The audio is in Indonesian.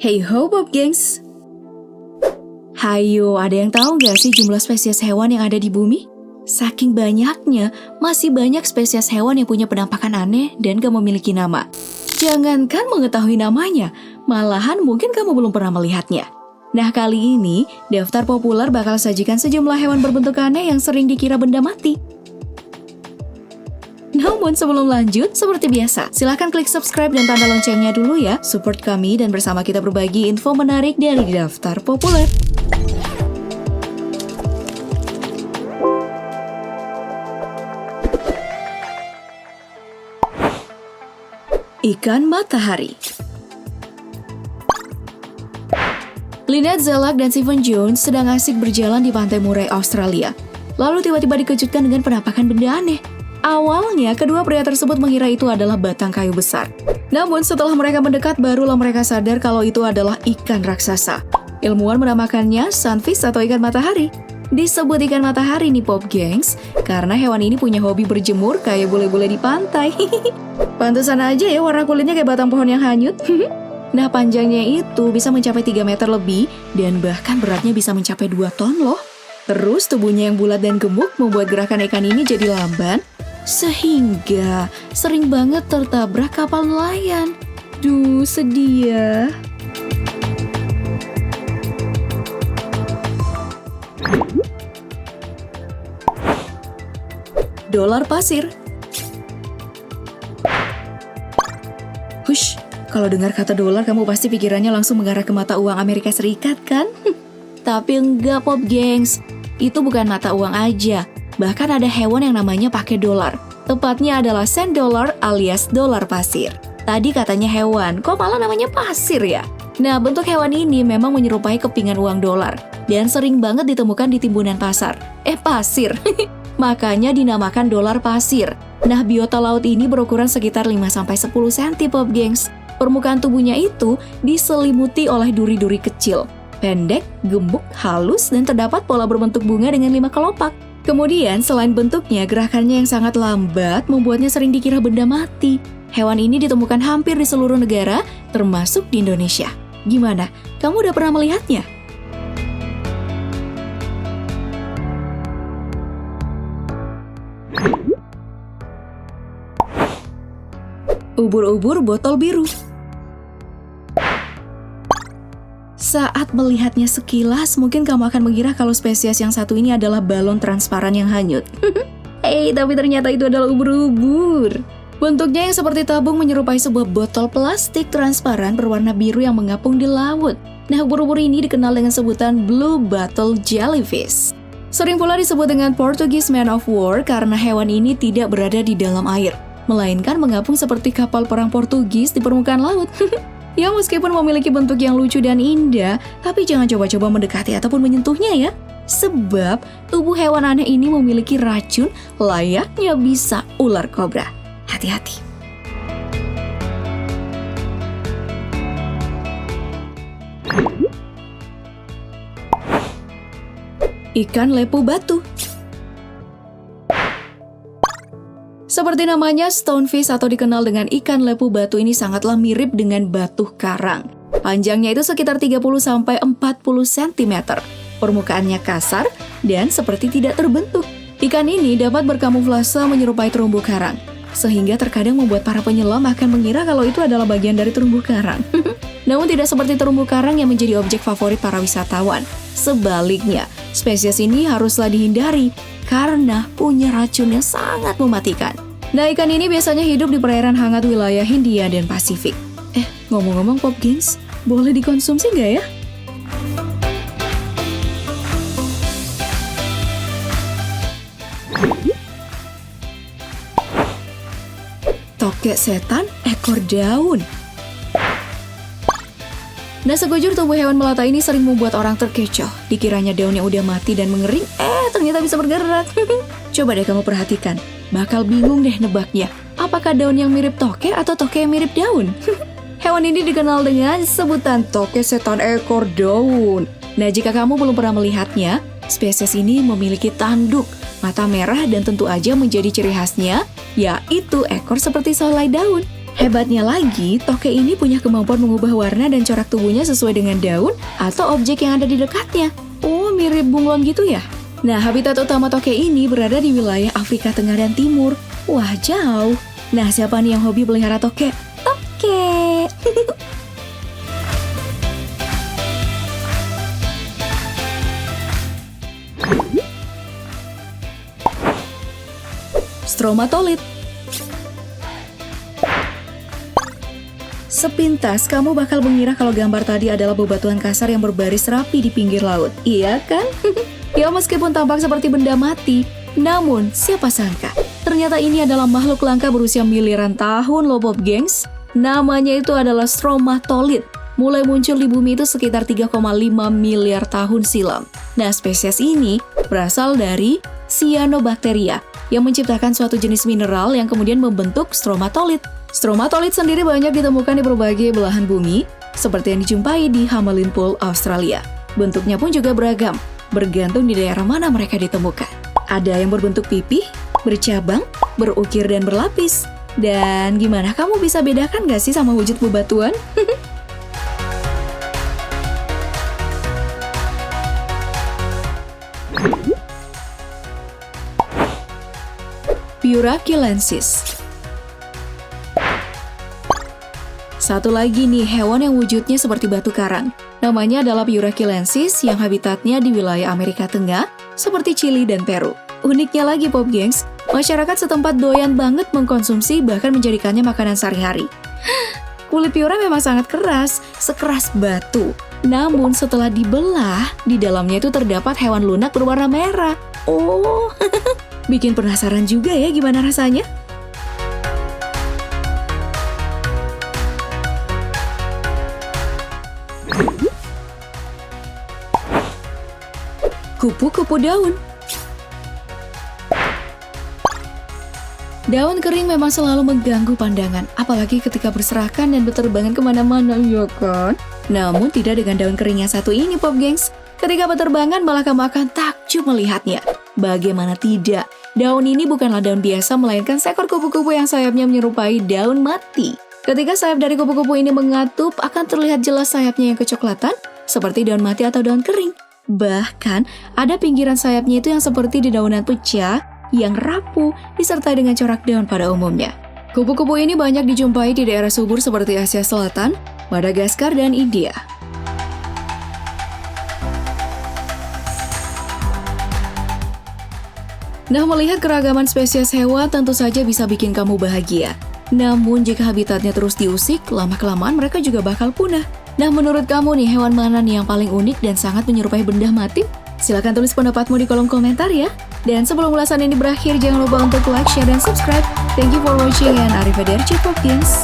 Hey ho Bob gengs. Hayo, ada yang tahu nggak sih jumlah spesies hewan yang ada di bumi? Saking banyaknya, masih banyak spesies hewan yang punya penampakan aneh dan gak memiliki nama. Jangankan mengetahui namanya, malahan mungkin kamu belum pernah melihatnya. Nah, kali ini, Daftar Populer bakal sajikan sejumlah hewan berbentuk aneh yang sering dikira benda mati. Namun sebelum lanjut, seperti biasa, silahkan klik subscribe dan tanda loncengnya dulu ya. Support kami dan bersama kita berbagi info menarik dari Daftar Populer. Ikan matahari. Lynette Zelak dan Stephen Jones sedang asik berjalan di pantai Murray, Australia. Lalu tiba-tiba dikejutkan dengan penampakan benda aneh. Awalnya, kedua pria tersebut mengira itu adalah batang kayu besar. Namun, setelah mereka mendekat, barulah mereka sadar kalau itu adalah ikan raksasa. Ilmuwan menamakannya sunfish atau ikan matahari. Disebut ikan matahari nih Pop Gengs, karena hewan ini punya hobi berjemur kayak bule-bule di pantai. Pantesan aja ya warna kulitnya kayak batang pohon yang hanyut. Nah, panjangnya itu bisa mencapai 3 meter lebih, dan bahkan beratnya bisa mencapai 2 ton loh. Terus tubuhnya yang bulat dan gemuk membuat gerakan ikan ini jadi lamban, sehingga sering banget tertabrak kapal nelayan. Duh, sedih ya. Dolar pasir. Hush, kalau dengar kata dolar kamu pasti pikirannya langsung mengarah ke mata uang Amerika Serikat kan? Tapi enggak Pop Gengs, itu bukan mata uang aja. Bahkan ada hewan yang namanya pakai dolar. Tepatnya adalah sand dollar alias dolar pasir. Tadi katanya hewan, kok malah namanya pasir ya? Nah, bentuk hewan ini memang menyerupai kepingan uang dolar. Dan sering banget ditemukan di timbunan pasar. Pasir. Makanya dinamakan dolar pasir. Nah, biota laut ini berukuran sekitar 5-10 cm Pop Gengs. Permukaan tubuhnya itu diselimuti oleh duri-duri kecil. Pendek, gemuk, halus, dan terdapat pola berbentuk bunga dengan 5 kelopak. Kemudian, selain bentuknya, gerakannya yang sangat lambat membuatnya sering dikira benda mati. Hewan ini ditemukan hampir di seluruh negara, termasuk di Indonesia. Gimana? Kamu udah pernah melihatnya? Ubur-ubur botol biru. Saat melihatnya sekilas, mungkin kamu akan mengira kalau spesies yang satu ini adalah balon transparan yang hanyut. Tapi ternyata itu adalah ubur-ubur. Bentuknya yang seperti tabung menyerupai sebuah botol plastik transparan berwarna biru yang mengapung di laut. Nah, ubur-ubur ini dikenal dengan sebutan Blue Bottle Jellyfish. Sering pula disebut dengan Portuguese Man of War karena hewan ini tidak berada di dalam air, melainkan mengapung seperti kapal perang Portugis di permukaan laut. Ya, meskipun memiliki bentuk yang lucu dan indah, tapi jangan coba-coba mendekati ataupun menyentuhnya ya. Sebab tubuh hewan aneh ini memiliki racun layaknya bisa ular kobra. Hati-hati. Ikan lepu batu. Seperti namanya, stonefish atau dikenal dengan ikan lepu batu ini sangatlah mirip dengan batu karang. Panjangnya itu sekitar 30-40 cm. Permukaannya kasar dan seperti tidak terbentuk. Ikan ini dapat berkamuflase menyerupai terumbu karang, sehingga terkadang membuat para penyelam akan mengira kalau itu adalah bagian dari terumbu karang. Namun tidak seperti terumbu karang yang menjadi objek favorit para wisatawan. Sebaliknya, spesies ini haruslah dihindari karena punya racun yang sangat mematikan. Nah, ikan ini biasanya hidup di perairan hangat wilayah Hindia dan Pasifik. Ngomong-ngomong Pop Gengs, boleh dikonsumsi nggak ya? Tokek setan ekor daun. Nah, sekujur tubuh hewan melata ini sering membuat orang terkecoh. Dikiranya daun yang udah mati dan mengering, ternyata bisa bergerak. Coba deh kamu perhatikan. Bakal bingung deh nebaknya. Apakah daun yang mirip tokek atau tokek yang mirip daun? Hewan ini dikenal dengan sebutan tokek setan ekor daun. Nah, jika kamu belum pernah melihatnya, spesies ini memiliki tanduk, mata merah, dan tentu aja menjadi ciri khasnya, yaitu ekor seperti sehelai daun. Hebatnya lagi, toke ini punya kemampuan mengubah warna dan corak tubuhnya sesuai dengan daun atau objek yang ada di dekatnya. Oh, mirip bunglon gitu ya? Nah, habitat utama toke ini berada di wilayah Afrika Tengah dan Timur. Wah, jauh. Nah, siapa nih yang hobi pelihara toke? Toke! Stromatolith. Sepintas, kamu bakal mengira kalau gambar tadi adalah bebatuan kasar yang berbaris rapi di pinggir laut. Iya kan? Ya, meskipun tampak seperti benda mati, namun siapa sangka, ternyata ini adalah makhluk langka berusia miliaran tahun loh Pop Gengs. Namanya itu adalah Stromatolith. Mulai muncul di bumi itu sekitar 3,5 miliar tahun silam. Nah, spesies ini berasal dari Cyanobacteria, yang menciptakan suatu jenis mineral yang kemudian membentuk stromatolith. Stromatolith sendiri banyak ditemukan di berbagai belahan bumi, seperti yang dijumpai di Hamelin Pool, Australia. Bentuknya pun juga beragam, bergantung di daerah mana mereka ditemukan. Ada yang berbentuk pipih, bercabang, berukir, dan berlapis. Dan gimana, kamu bisa bedakan gak sih sama wujud bebatuan? Purakilensis. Satu lagi nih, hewan yang wujudnya seperti batu karang. Namanya adalah Purakilensis yang habitatnya di wilayah Amerika Tengah, seperti Chili dan Peru. Uniknya lagi Pop Gengs, masyarakat setempat doyan banget mengkonsumsi bahkan menjadikannya makanan sehari-hari. Kulit piura memang sangat keras, sekeras batu. Namun setelah dibelah, di dalamnya itu terdapat hewan lunak berwarna merah. Oh, bikin penasaran juga ya gimana rasanya? Kupu-kupu daun. Daun kering memang selalu mengganggu pandangan, apalagi ketika berserakan dan berterbangan kemana-mana, ya kan? Namun tidak dengan daun kering yang satu ini, Pop Gengs. Ketika berterbangan malah kamu akan takjub melihatnya. Bagaimana tidak? Daun ini bukanlah daun biasa, melainkan seekor kupu-kupu yang sayapnya menyerupai daun mati. Ketika sayap dari kupu-kupu ini mengatup, akan terlihat jelas sayapnya yang kecoklatan, seperti daun mati atau daun kering. Bahkan, ada pinggiran sayapnya itu yang seperti dedaunan pecah, yang rapuh, disertai dengan corak daun pada umumnya. Kupu-kupu ini banyak dijumpai di daerah subur seperti Asia Selatan, Madagaskar, dan India. Nah, melihat keragaman spesies hewan tentu saja bisa bikin kamu bahagia. Namun, jika habitatnya terus diusik, lama-kelamaan mereka juga bakal punah. Nah, menurut kamu nih, hewan mana nih yang paling unik dan sangat menyerupai benda mati? Silahkan tulis pendapatmu di kolom komentar ya. Dan sebelum ulasan ini berakhir, jangan lupa untuk like, share, dan subscribe. Thank you for watching and arrivederci Pop Gengs.